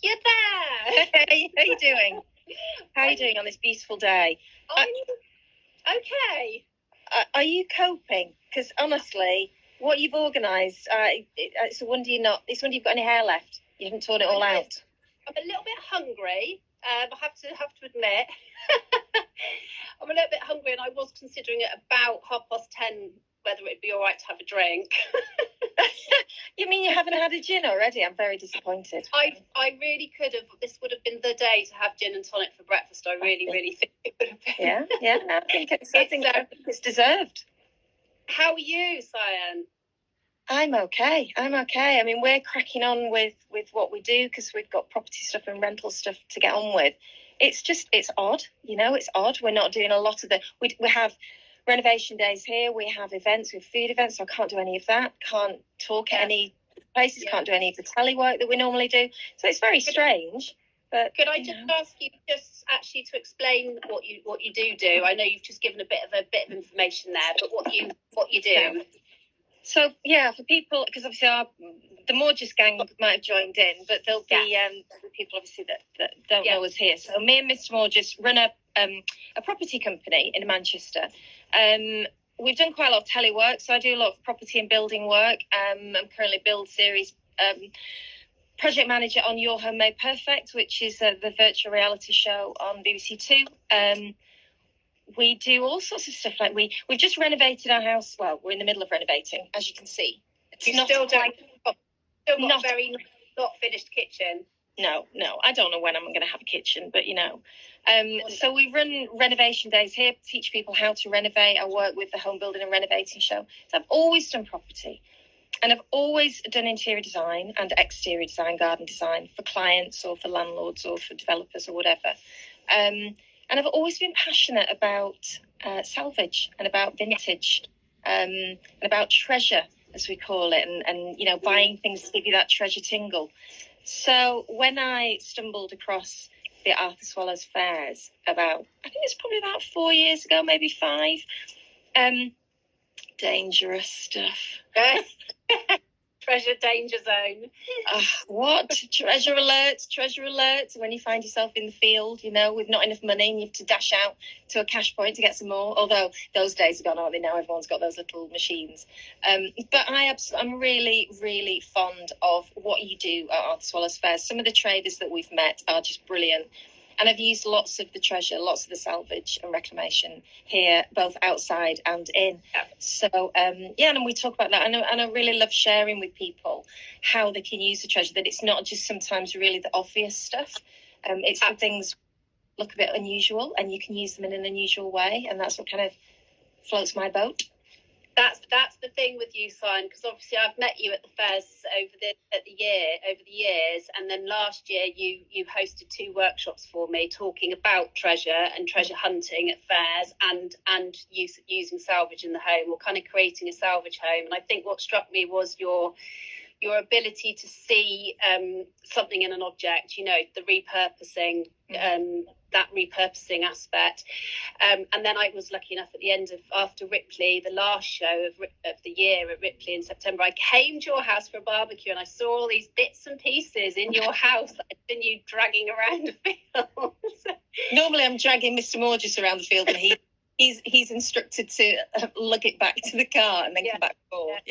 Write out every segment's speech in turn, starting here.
You're there. Hey, how are you doing? How are you doing on this beautiful day? I'm okay. Are you coping? Because honestly, what you've organised, it's a wonder it's a wonder you've got any hair left. You haven't torn it all out. I'm a little bit hungry. I have to admit, I'm a little bit hungry, and I was considering at about 10:30 whether it'd be all right to have a drink. You mean you haven't had a gin already? I'm very disappointed. I really could have. This would have been the day to have gin and tonic for breakfast. I really think it would have been. Yeah. No, I think it's deserved. How are you, Cyan? I'm okay. I mean, we're cracking on with what we do because we've got property stuff and rental stuff to get on with. It's odd, it's odd. We're not doing a lot of we have renovation days here, we have events, we have food events, so I can't do any of that, can't talk at any places, can't do any of the telework that we normally do. So it's very strange. But could I just ask you actually to explain what you do? I know you've just given a bit of information there, but what you do. Yeah. So for people, because obviously the Morges gang might have joined in, but there'll be people obviously that don't know us here. So me and Mr. Morges run a property company in Manchester. We've done quite a lot of telework, so I do a lot of property and building work. I'm currently Build Series project manager on Your Home Made Perfect, which is the virtual reality show on BBC Two. We do all sorts of stuff. Like we've just renovated our house. Well, we're in the middle of renovating, as you can see. It's not a very not finished kitchen. No, I don't know when I'm going to have a kitchen, but so we run renovation days here, teach people how to renovate. I work with the Home Building and Renovating Show. So I've always done property, and I've always done interior design and exterior design, garden design for clients or for landlords or for developers or whatever. And I've always been passionate about salvage and about vintage and about treasure, as we call it, and buying things to give you that treasure tingle. So when I stumbled across the Arthur Swallows fairs I think it's probably about 4 years ago, maybe 5, dangerous stuff. Treasure danger zone. What? Treasure alert. When you find yourself in the field, with not enough money and you have to dash out to a cash point to get some more. Although those days are gone, aren't they? Now everyone's got those little machines. But I'm really, really fond of what you do at Arthur Swallows Fairs. Some of the traders that we've met are just brilliant. And I've used lots of the treasure, lots of the salvage and reclamation here, both outside and in. Yeah. So, and we talk about that. And I really love sharing with people how they can use the treasure, that it's not just sometimes really the obvious stuff. It's the things look a bit unusual and you can use them in an unusual way. And that's what kind of floats my boat. That's the thing with you, Simon, because obviously I've met you at the fairs over the years, and then last year you hosted 2 workshops for me talking about treasure and treasure hunting at fairs and using salvage in the home, or kind of creating a salvage home. And I think what struck me was your ability to see something in an object, the repurposing, that repurposing aspect. And then I was lucky enough at the end after Ripley, the last show of the year at Ripley in September, I came to your house for a barbecue and I saw all these bits and pieces in your house that I'd seen you dragging around the field. Normally I'm dragging Mr. Morges around the field and he's instructed to lug it back to the car and then come back forward.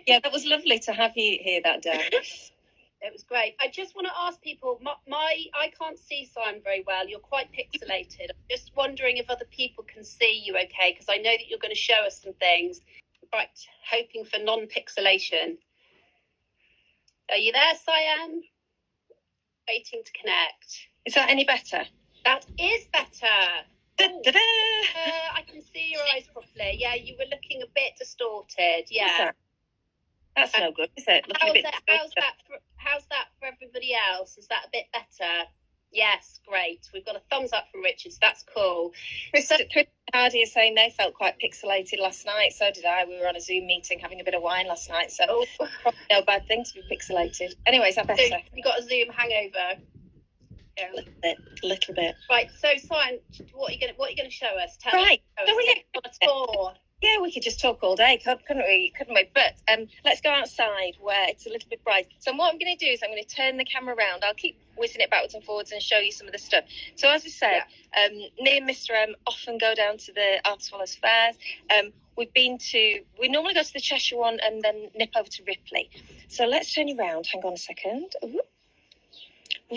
Yeah, that was lovely to have you here that day. It was great. I just want to ask people, I can't see Simon very well. You're quite pixelated. I'm just wondering if other people can see you okay, because I know that you're going to show us some things. Right, hoping for non-pixelation. Are you there, Cyan? Waiting to connect. Is that any better? That is better. Da-da-da. I can see your eyes properly. Yeah, you were looking a bit distorted. Yeah. That's no good, is it? How's that for everybody else? Is that a bit better? Yes, great. We've got a thumbs up from Richard, so that's cool. Chris and Hardy are saying they felt quite pixelated last night. So did I. We were on a Zoom meeting having a bit of wine last night, so probably no bad thing to be pixelated. Anyways, that better. So you got a Zoom hangover. Yeah. A little bit. Right. So, Simon, what are you going to show us? Right. On a tour. Yeah, we could just talk all day, couldn't we? But let's go outside where it's a little bit bright. So what I'm going to do is I'm going to turn the camera around. I'll keep whizzing it backwards and forwards and show you some of the stuff. So as I said, me and Mr. M often go down to the Arthur Swallows fairs. We normally go to the Cheshire one and then nip over to Ripley. So let's turn you around. Hang on a second. Ooh.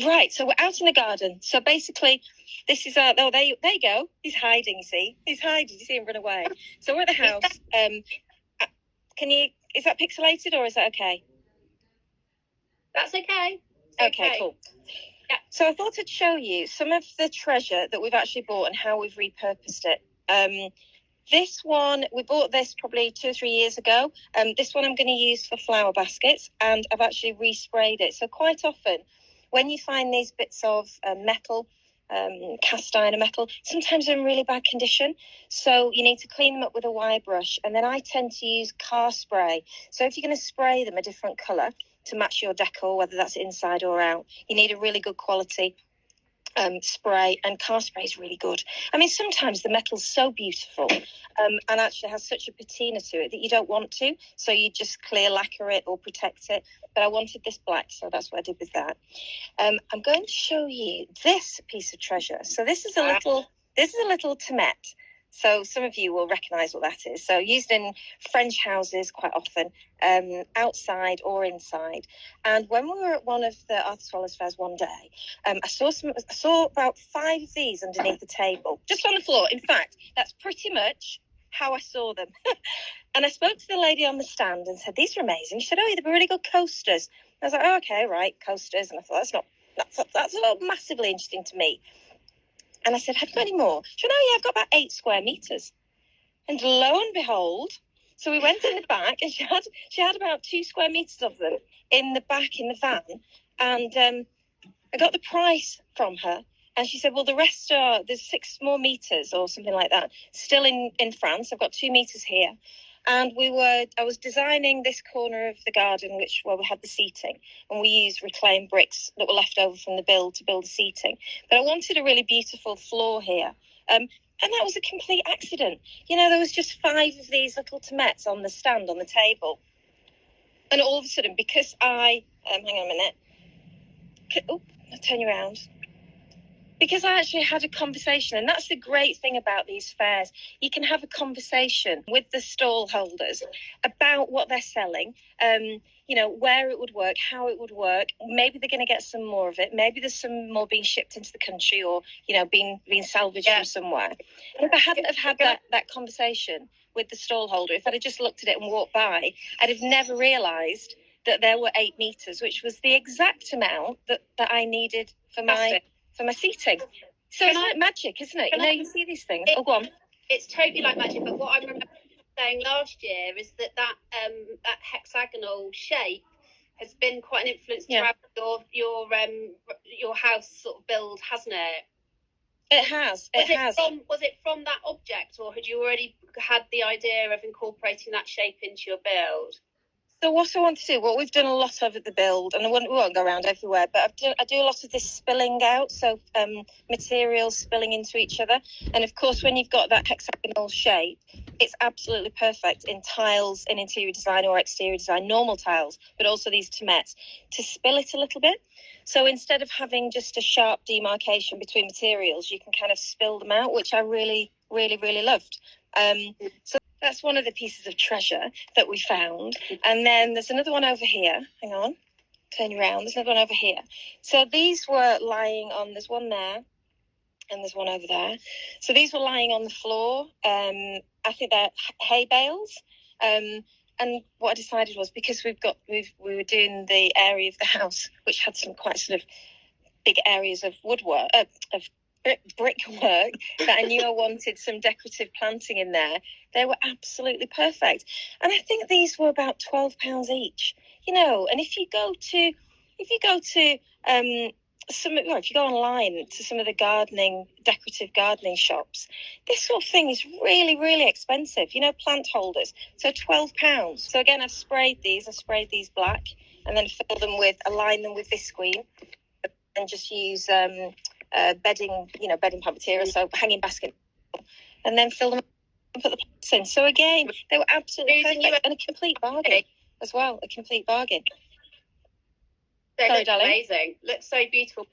Right, so we're out in the garden. So basically, this is there you go. He's hiding, you see. He's hiding. You see him run away. So we're at the house. Is that pixelated or is that okay? That's okay. Okay, cool. Yeah. So I thought I'd show you some of the treasure that we've actually bought and how we've repurposed it. This one, we bought this probably 2 or 3 years ago. This one I'm going to use for flower baskets, and I've actually resprayed it. So quite often, when you find these bits of metal, cast iron or metal, sometimes they're in really bad condition. So you need to clean them up with a wire brush. And then I tend to use car spray. So if you're going to spray them a different colour to match your decor, whether that's inside or out, you need a really good quality spray, and car spray is really good. I mean, sometimes the metal's so beautiful and actually has such a patina to it that you don't want to, so you just clear lacquer it or protect it. But I wanted this black, so that's what I did with that. I'm going to show you this piece of treasure. So this is a little Temet. So some of you will recognise what that is. So used in French houses quite often, outside or inside. And when we were at one of the Arthur Swallows fairs one day, I saw about 5 of these underneath the table, just on the floor. In fact, that's pretty much how I saw them. And I spoke to the lady on the stand and said, "These are amazing." She said, "Oh, yeah, they're really good coasters." I was like, "Oh, okay, right, coasters." And I thought, that's not massively interesting to me. And I said, "Have you got any more?" She said, "Oh, yeah, I've got about 8 square meters." And lo and behold, so we went in the back, and she had about 2 square meters of them in the back in the van. And I got the price from her, and she said, "Well, the rest there's 6 more meters or something like that, still in France. I've got 2 meters here." And I was designing this corner of the garden, where we had the seating, and we used reclaimed bricks that were left over from the build to build the seating. But I wanted a really beautiful floor here. And that was a complete accident. There was just 5 of these little tomats on the stand on the table. And all of a sudden, because hang on a minute. I'll turn you around. Because I actually had a conversation, and that's the great thing about these fairs. You can have a conversation with the stall holders about what they're selling, where it would work, how it would work. Maybe they're going to get some more of it. Maybe there's some more being shipped into the country, or, being salvaged from somewhere. And if I hadn't have had that conversation with the stall holder, if I'd have just looked at it and walked by, I'd have never realised that there were 8 meters, which was the exact amount that I needed for my seating. So it's like magic, isn't it? You see these things. Go on. It's totally like magic. But what I remember saying last year is that hexagonal shape has been quite an influence throughout your house sort of build, hasn't it? It has. Was it from that object, or had you already had the idea of incorporating that shape into your build? So what I want to do, what we've done a lot of at the build, and we won't go around everywhere, but I do a lot of this spilling out, so materials spilling into each other. And of course, when you've got that hexagonal shape, it's absolutely perfect in tiles, in interior design or exterior design, normal tiles, but also these tomats, to spill it a little bit. So instead of having just a sharp demarcation between materials, you can kind of spill them out, which I really, really, really loved. So that's one of the pieces of treasure that we found. And then there's another one over here. Hang on. Turn you around. There's another one over here. So these were lying on... There's one there. And there's one over there. So these were lying on the floor. I think they're hay bales. And what I decided was, because we were doing the area of the house, which had some quite sort of big areas of woodwork, of brickwork, that I knew I wanted some decorative planting in there. They were absolutely perfect, and I think these were about £12 each. And if you go to if you go online to some of the decorative gardening shops, this sort of thing is really, really expensive. Plant holders. So £12. So again, I've sprayed these black, and then align them with visqueen, and just use bedding plant material, so hanging basket, and then fill them put the plants in. So again, they were absolutely Losing perfect, you and a complete bargain as well. A complete bargain. They Sorry, look darling. amazing. Look so beautiful.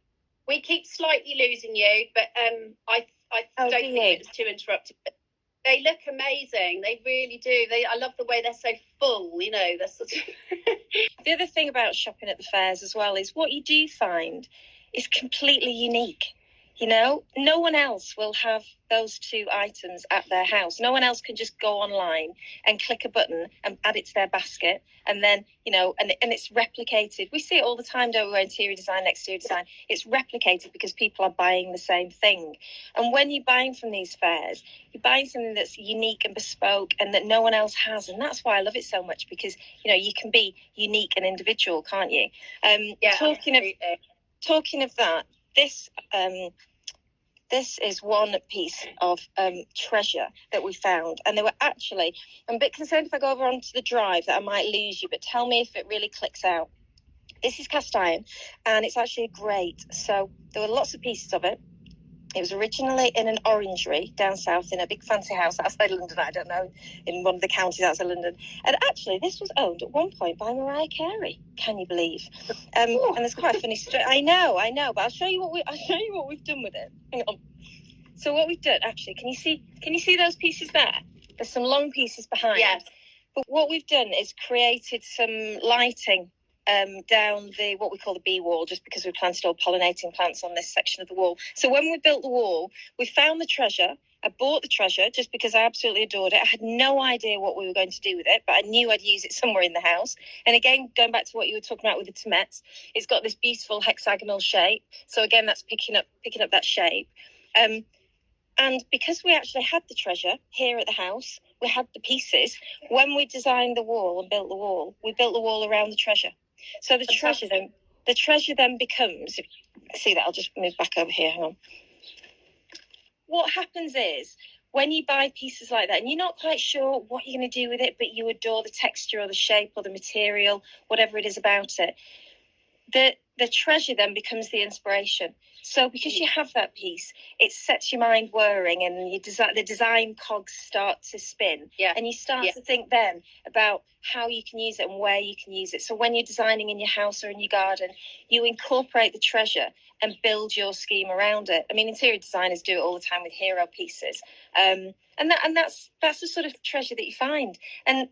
We keep slightly losing you, but I don't think it was too interrupted. But they look amazing. They really do. I love the way they're so full. You know, they're sort of. The other thing about shopping at the fairs as well is what you do find is completely unique. You know, no one else will have those two items at their house. No one else can just go online and click a button and add it to their basket. And then, you know, and it's replicated. We see it all the time, don't we? Interior design, exterior design. It's replicated because people are buying the same thing. And when you're buying from these fairs, you're buying something that's unique and bespoke and that no one else has. And that's why I love it so much, because, you know, you can be unique and individual, can't you? Talking of that, this is one piece of treasure that we found. And they were actually, I'm a bit concerned if I go over onto the drive that I might lose you, but tell me if it really clicks out. This is cast iron, and it's actually a grate. So there were lots of pieces of it. It was originally in an orangery down south in a big fancy house outside London, I don't know, in one of the counties outside London. And actually, this was owned at one point by Mariah Carey. Can you believe? And there's quite a funny story. I know, but I'll show you what we've done with it. Hang on. So what we've done, actually, can you see those pieces there? There's some long pieces behind. Yes. But what we've done is created some lighting down what we call the B wall, just because we planted all pollinating plants on this section of the wall. So when we built the wall, we found the treasure. I bought the treasure just because I absolutely adored it. I had no idea what we were going to do with it, but I knew I'd use it somewhere in the house. And again, going back to what you were talking about with the tomates, it's got this beautiful hexagonal shape. So again, that's picking up that shape. And because we actually had the treasure here at the house, we had the pieces. When we designed the wall and built the wall, we built the wall around the treasure. So the treasure then becomes, see that, I'll just move back over here, hang on. What happens is, when you buy pieces like that and you're not quite sure what you're going to do with it, but you adore the texture or the shape or the material, whatever it is about it, the treasure then becomes the inspiration. So because you have that piece, it sets your mind whirring, and the design cogs start to spin. Yeah. And you start to think then about how you can use it and where you can use it. So when you're designing in your house or in your garden, you incorporate the treasure and build your scheme around it. I mean, interior designers do it all the time with hero pieces. And that's the sort of treasure that you find. And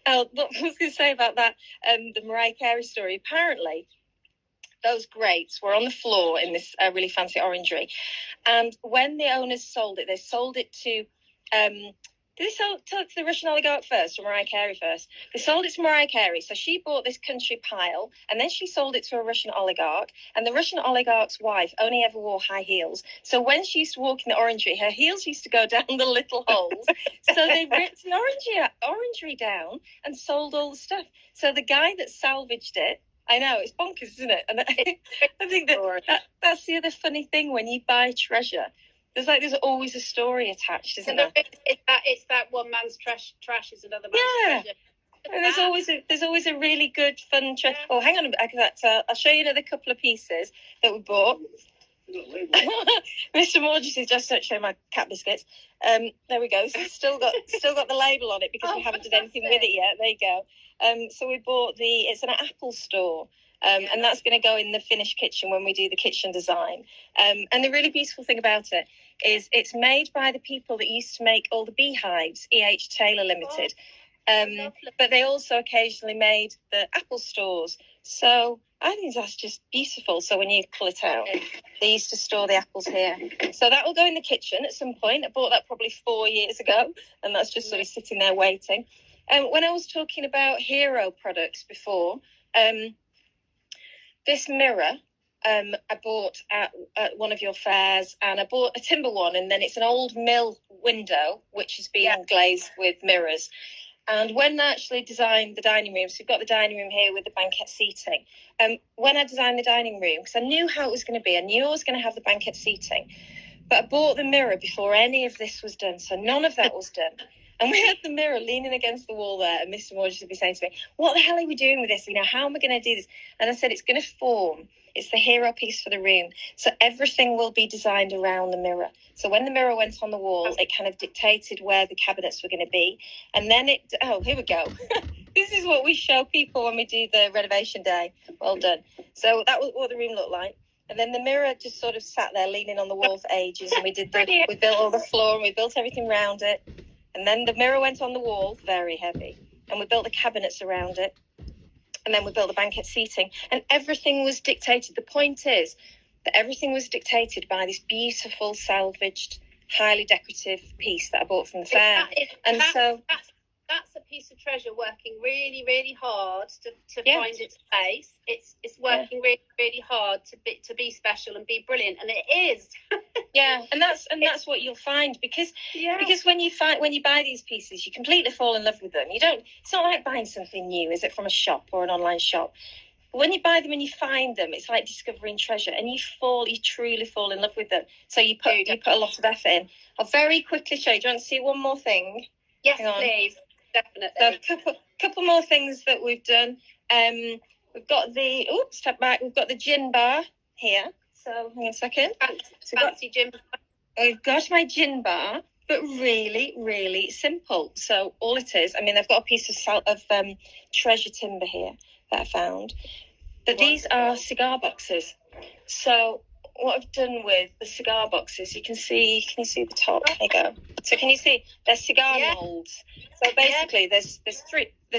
what I was going to say about that, the Mariah Carey story, apparently those grates were on the floor in this really fancy orangery. And when the owners sold it, they sold it to... did they sell it to the Russian oligarch first, or Mariah Carey first? They sold it to Mariah Carey. So she bought this country pile, and then she sold it to a Russian oligarch. And the Russian oligarch's wife only ever wore high heels. So when she used to walk in the orangery, her heels used to go down the little holes. So they ripped the orangery down and sold all the stuff. So the guy that salvaged it, I know, it's bonkers, isn't it? And I think that's the other funny thing when you buy treasure. There's always a story attached, isn't there? It's that one man's trash is another man's treasure. And there's always a really good fun treasure. Oh, hang on a bit. I'll show you another couple of pieces that we bought. Mr. Morges is just showing my cat biscuits. There we go. Still got the label on it because we haven't done anything with it yet. There you go. So we bought it's an Apple store. And that's going to go in the finished kitchen when we do the kitchen design. And the really beautiful thing about it is it's made by the people that used to make all the beehives, E.H. Taylor Limited. But they also occasionally made the Apple stores. So I think that's just beautiful. So when you pull it out, they used to store the apples here. So that will go in the kitchen at some point. I bought that probably 4 years ago, and that's just sort of sitting there waiting. When I was talking about hero products before, this mirror I bought at one of your fairs, and I bought a timber one, and then it's an old mill window which is being glazed with mirrors. And when I actually designed the dining room, so we've got the dining room here with the banquet seating. When I designed the dining room, because I knew how it was going to be, I knew I was going to have the banquet seating, but I bought the mirror before any of this was done, so none of that was done. And we had the mirror leaning against the wall there, and Mr. Moore would be saying to me, what the hell are we doing with this? How am I going to do this? And I said, it's going to form. It's the hero piece for the room. So everything will be designed around the mirror. So when the mirror went on the wall, it kind of dictated where the cabinets were going to be. And then here we go. This is what we show people when we do the renovation day. Well done. So that was what the room looked like. And then the mirror just sort of sat there leaning on the wall for ages. And we built all the floor and we built everything around it. And then the mirror went on the wall, very heavy. And we built the cabinets around it. And then we built the banquet seating. And everything was dictated. The point is that everything was dictated by this beautiful, salvaged, highly decorative piece that I bought from the fair. That's a piece of treasure working really, really hard to find its place. It's working really, really hard to be special and be brilliant, and it is. And that's what you'll find because when you buy these pieces, you completely fall in love with them. It's not like buying something new, is it, from a shop or an online shop? When you buy them and you find them, it's like discovering treasure, and you truly fall in love with them. So you put a lot of effort in. I'll very quickly show you. Do you want to see one more thing? Yes, please. Definitely. So a couple more things that we've done. We've got step back. We've got the gin bar here. So hang on a second. Fancy gin bar. We've got my gin bar, but really, really simple. So all it is, they've got a piece of treasure timber here that I found. But these are cigar boxes. So what I've done with the cigar boxes, can you see the top? There you go. So can you see they're cigar molds? So basically there's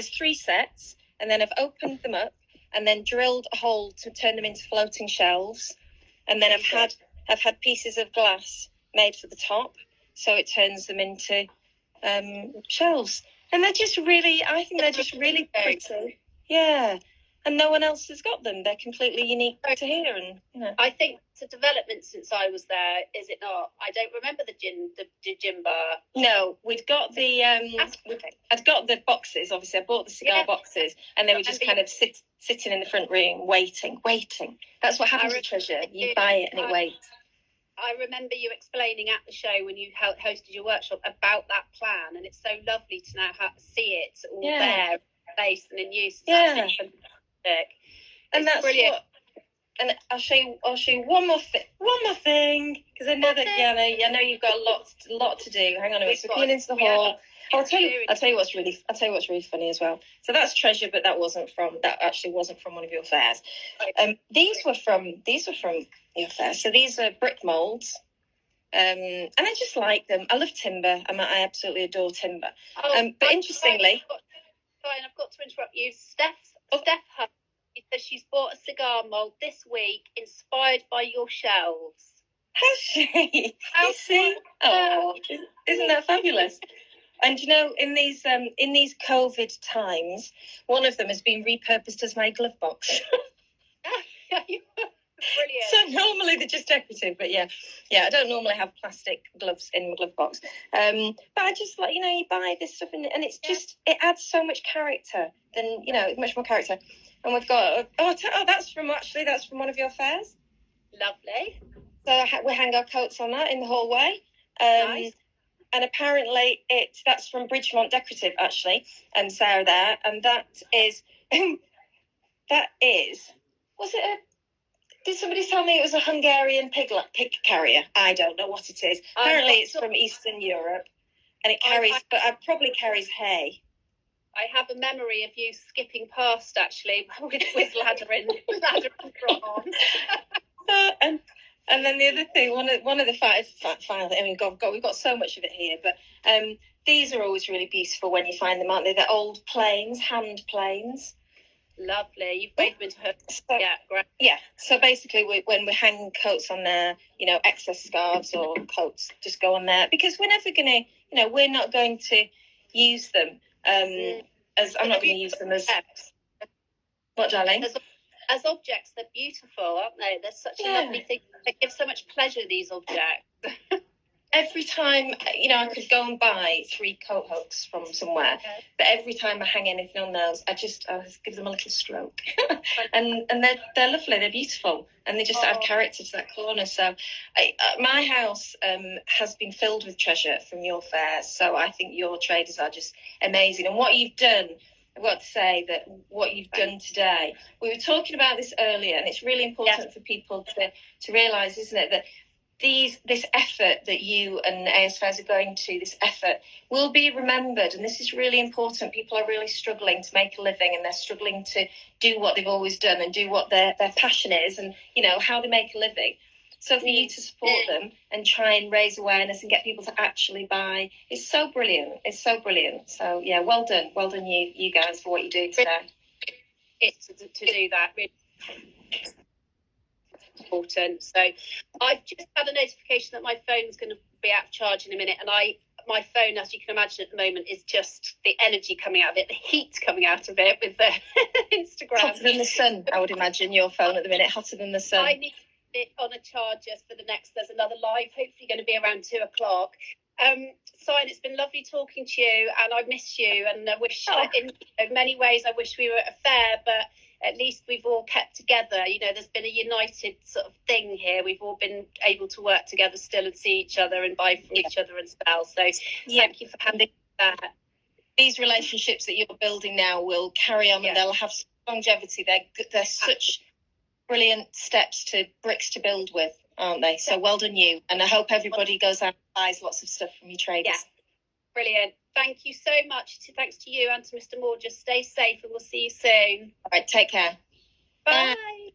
three sets, and then I've opened them up and then drilled a hole to turn them into floating shelves. And then I've had pieces of glass made for the top, so it turns them into shelves. And I think they're just really pretty. Yeah. And no one else has got them. They're completely unique to here, and I think it's a development since I was there, is it not? I don't remember the gin bar. No, we'd got the I'd got the boxes. Obviously, I bought the cigar boxes, and they were just kind of sitting in the front room, waiting. That's what happens with treasure. You buy it and it waits. I remember you explaining at the show when you hosted your workshop about that plan, and it's so lovely to now see it all there, place and in use. And that's brilliant. And I'll show you one more thing, because I know that I know you've got a lot to do. Hang on a minute. So coming into the hall, I'll tell you what's really funny as well. So that's treasure, but that actually wasn't from one of your fairs. These were from your fair. So these are brick molds. And I just like them. I love timber. I absolutely adore timber. But interestingly, I've got to interrupt you. Steph Hunt says she's bought a cigar mold this week, inspired by your shelves. Has she? You see? Oh, isn't that fabulous? And in these COVID times, one of them has been repurposed as my glove box. Brilliant. So normally they're just decorative, but I don't normally have plastic gloves in my glove box. But I just like, you buy this stuff and it's just, it adds so much character than, much more character. And we've got, that's from one of your fairs. Lovely. So we hang our coats on that in the hallway. Nice. And apparently that's from Bridgemont Decorative, actually, and Sarah there. And that is, did somebody tell me it was a Hungarian pig carrier? I don't know what it is. Apparently it's from Eastern Europe, and it probably carries hay. I have a memory of you skipping past, actually, with ladder and on. And then the other thing, one of the final things, we've got so much of it here, but these are always really beautiful when you find them, aren't they? They're old planes, hand planes. Lovely. You've made them into her. Great. Yeah. So basically, when we hang coats on there, excess scarves or coats just go on there, because we're never going to, we're not going to use them. As I'm not going to use them as what, darling? As objects, they're beautiful, aren't they? They're such a lovely thing. They give so much pleasure, these objects. every time, I could go and buy 3 coat hooks from somewhere, but every time I hang anything on those, I just give them a little stroke. and they're lovely, they're beautiful, and they just add character to that corner. So my house has been filled with treasure from your fairs, so I think your traders are just amazing. And what you've done, I've got to say that what you've done today, we were talking about this earlier, and it's really important for people to realise, isn't it, that this effort that you and AS Fairs are going to, this effort will be remembered, and this is really important. People are really struggling to make a living, and they're struggling to do what they've always done and do what their passion is, and how they make a living. So for you to support them and try and raise awareness and get people to actually buy is so brilliant. It's so brilliant. So yeah, well done you guys for what you do today. It's to do that really important. So I've just had a notification that my phone's going to be out of charge in a minute, and my phone, as you can imagine at the moment, is just the energy coming out of it, the heat coming out of it with the Instagram. Hotter than the sun, I would imagine your phone at the minute, hotter than the sun. I need it on a charger for there's another live, hopefully going to be around 2:00. Simon, it's been lovely talking to you, and I miss you, and I wish in many ways I wish we were at a fair, but at least we've all kept together. There's been a united sort of thing here. We've all been able to work together still and see each other and buy from each other and sell. So thank you for having that. These relationships that you're building now will carry on, and they'll have longevity. They're such brilliant bricks to build with, aren't they? So well done you, and I hope everybody goes out and buys lots of stuff from your traders. Yeah. Brilliant. Thank you so much. Thanks to you and to Mr. Moore. Just stay safe, and we'll see you soon. All right, take care. Bye. Bye.